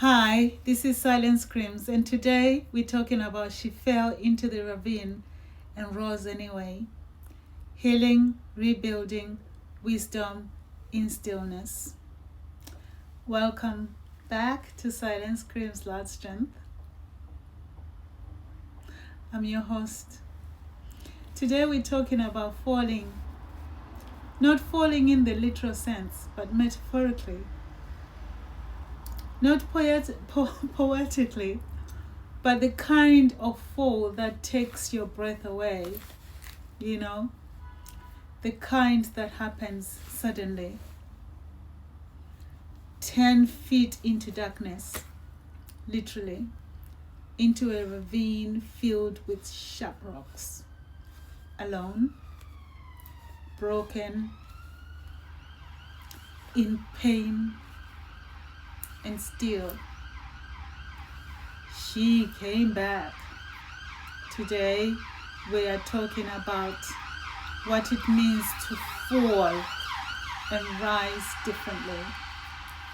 Hi, this is Silent Screams, and today we're talking about She Fell into the Ravine and Rose Anyway. Healing, rebuilding, wisdom in stillness. Welcome back to Silent Screams Loud Strength. I'm your host. Today we're talking about falling. Not falling in the literal sense, but metaphorically. Not poetically, but the kind of fall that takes your breath away, the kind that happens suddenly. 10 feet into darkness, literally, into a ravine filled with sharp rocks. Alone, broken, in pain, and still, she came back. Today, we are talking about what it means to fall and rise differently.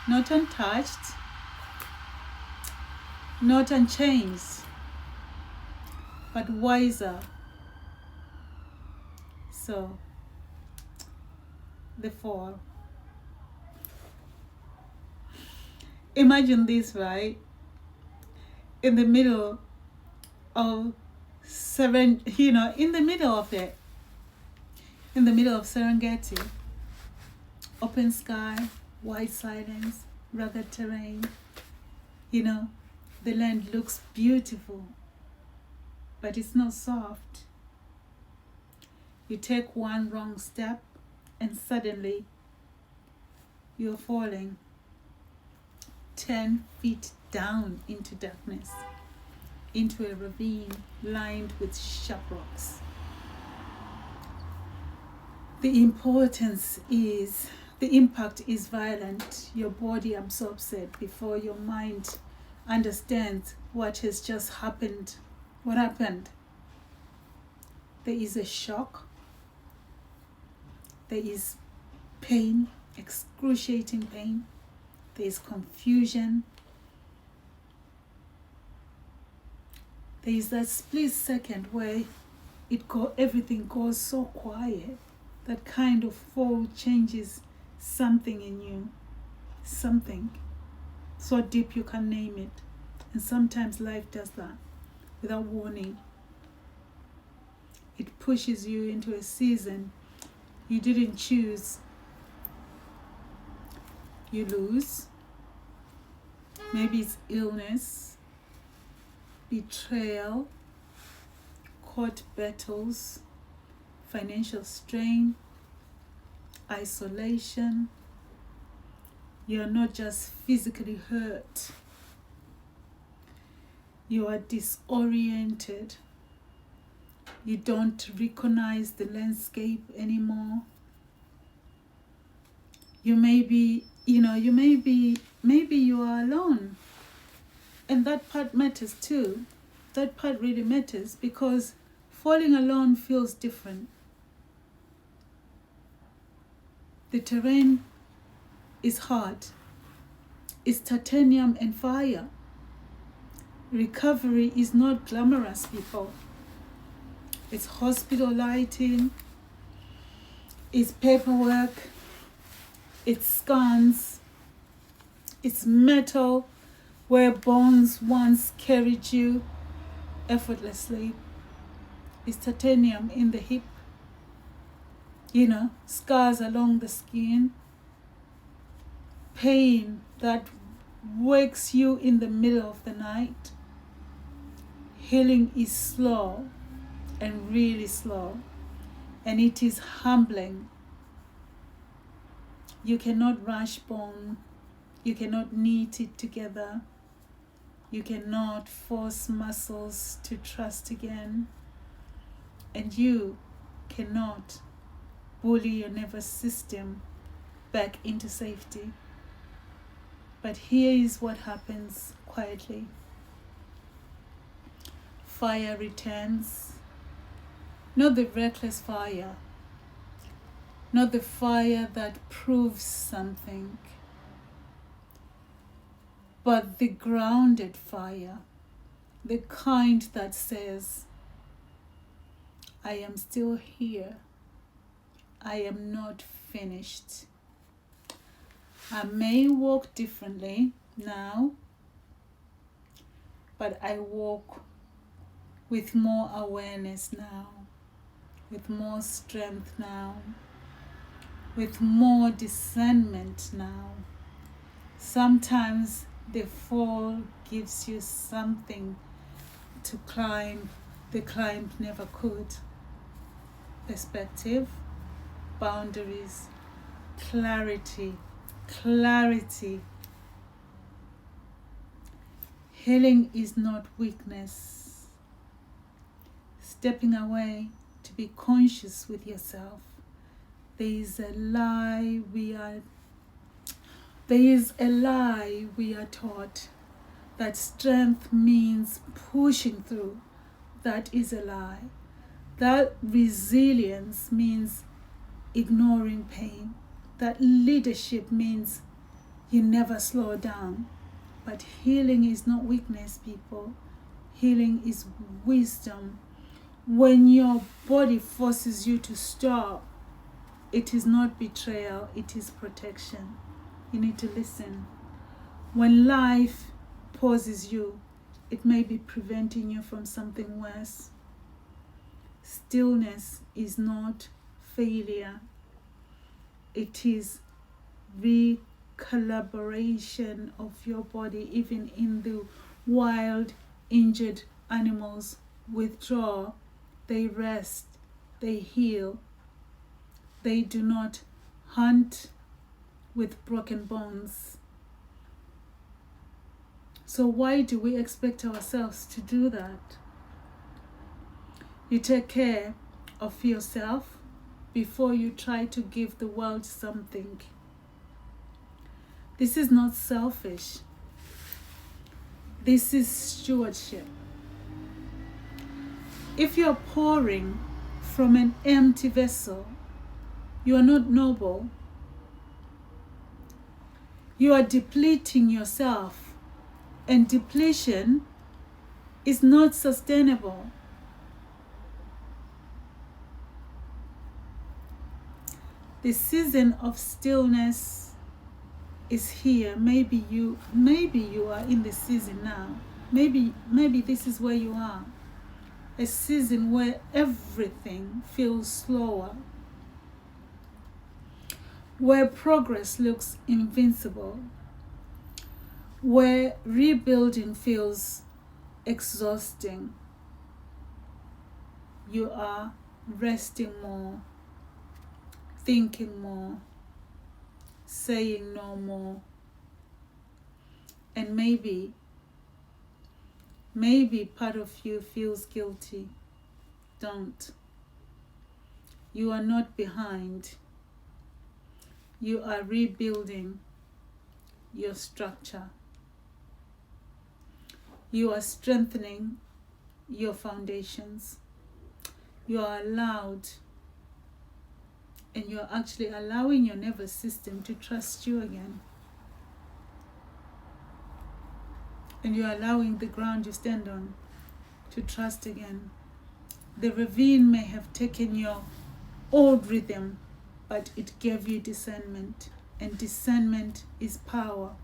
Not untouched, not unchanged, but wiser. So, the fall. Imagine this, right? In the middle of in the middle of Serengeti, open sky, white silence, rugged terrain. The land looks beautiful, but it's not soft. You take one wrong step, and suddenly you're falling 10 feet down into darkness, into a ravine lined with sharp rocks. The impact is violent. Your body absorbs it before your mind understands what has just happened. What happened? There is a shock. There is pain, excruciating pain. There is confusion. There is that split second where everything goes so quiet. That kind of fall changes something in you. Something so deep you can name it. And sometimes life does that without warning. It pushes you into a season you didn't choose. You lose. Maybe it's illness, betrayal, court battles, financial strain, isolation. You're not just physically hurt. You are disoriented. You don't recognize the landscape anymore. Maybe you are alone. And that part matters too. That part really matters because falling alone feels different. The terrain is hard. It's titanium and fire. Recovery is not glamorous, people. It's hospital lighting. It's paperwork. It's scans. It's metal where bones once carried you effortlessly. It's titanium in the hip. Scars along the skin. Pain that wakes you in the middle of the night. Healing is slow and really slow. And it is humbling. You cannot rush bone. You cannot knit it together. You cannot force muscles to trust again. And you cannot bully your nervous system back into safety. But here is what happens quietly. Fire returns. Not the reckless fire. Not the fire that proves something. but the grounded fire, the kind that says, I am still here. I am not finished. I may walk differently now, but I walk with more awareness now, with more strength now, with more discernment now. Sometimes the fall gives you something to climb the climb never could. Perspective, boundaries, clarity. Healing is not weakness. Stepping away to be conscious with yourself. There is a lie we are taught that strength means pushing through. That is a lie. That resilience means ignoring pain. That leadership means you never slow down. But healing is not weakness, people. Healing is wisdom. When your body forces you to stop, it is not betrayal, it is protection. You need to listen. When life pauses you, it may be preventing you from something worse. Stillness is not failure. It is recalibration of your body. Even in the wild, injured animals withdraw, they rest, they heal. They do not hunt with broken bones. So why do we expect ourselves to do that? You take care of yourself before you try to give the world something. This is not selfish. This is stewardship. If you're pouring from an empty vessel, you are not noble. You are depleting yourself, and depletion is not sustainable. The season of stillness is here. Maybe you are in the season now. Maybe this is where you are. A season where everything feels slower, where progress looks invincible, where rebuilding feels exhausting. You are resting more, thinking more, saying no more. And maybe part of you feels guilty. Don't. You are not behind. You are rebuilding your structure. You are strengthening your foundations. You are allowed, and you are actually allowing your nervous system to trust you again. And you are allowing the ground you stand on to trust again. The ravine may have taken your old rhythm, but it gave you discernment, and discernment is power.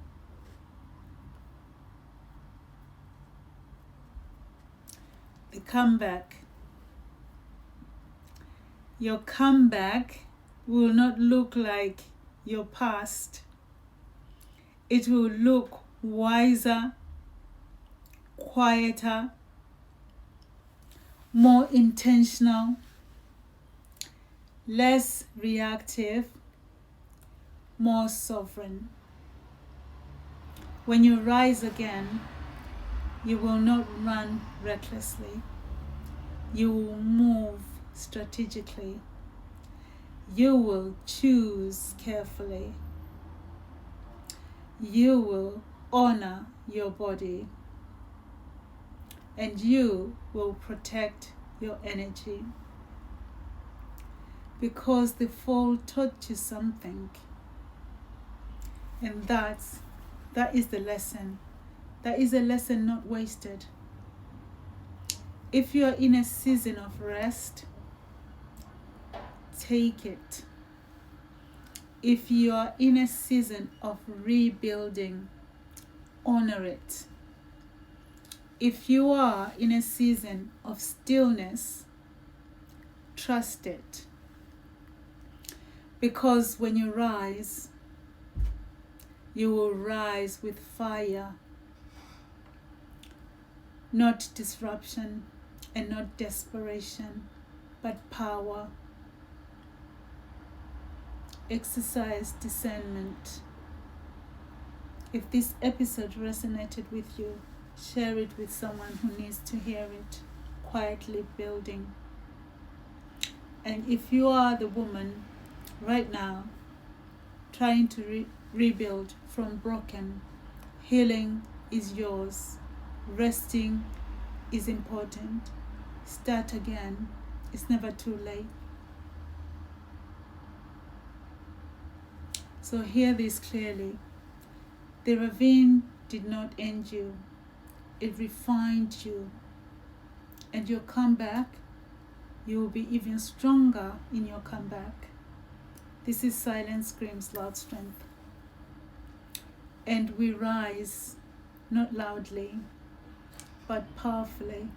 The comeback. Your comeback will not look like your past. It will look wiser, quieter, more intentional, less reactive, more sovereign. When you rise again, you will not run recklessly. You will move strategically. You will choose carefully. You will honor your body. And you will protect your energy. Because the fall taught you something. And that is the lesson. That is a lesson not wasted. If you are in a season of rest, take it. If you are in a season of rebuilding, honor it. If you are in a season of stillness, trust it. Because when you rise, you will rise with fire, not disruption and not desperation, but power. Exercise discernment. If this episode resonated with you, share it with someone who needs to hear it. Quietly building. And if you are the woman right now trying to rebuild from broken, healing is yours. Resting is important. Start again. It's never too late. So hear this clearly. The ravine did not end you. It refined you. And your comeback, you will be even stronger in your comeback. This is Silent Screams, Loud Strength. And we rise, not loudly, but powerfully.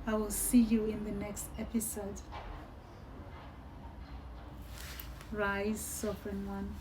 I will see you in the next episode. Rise, Sovereign One.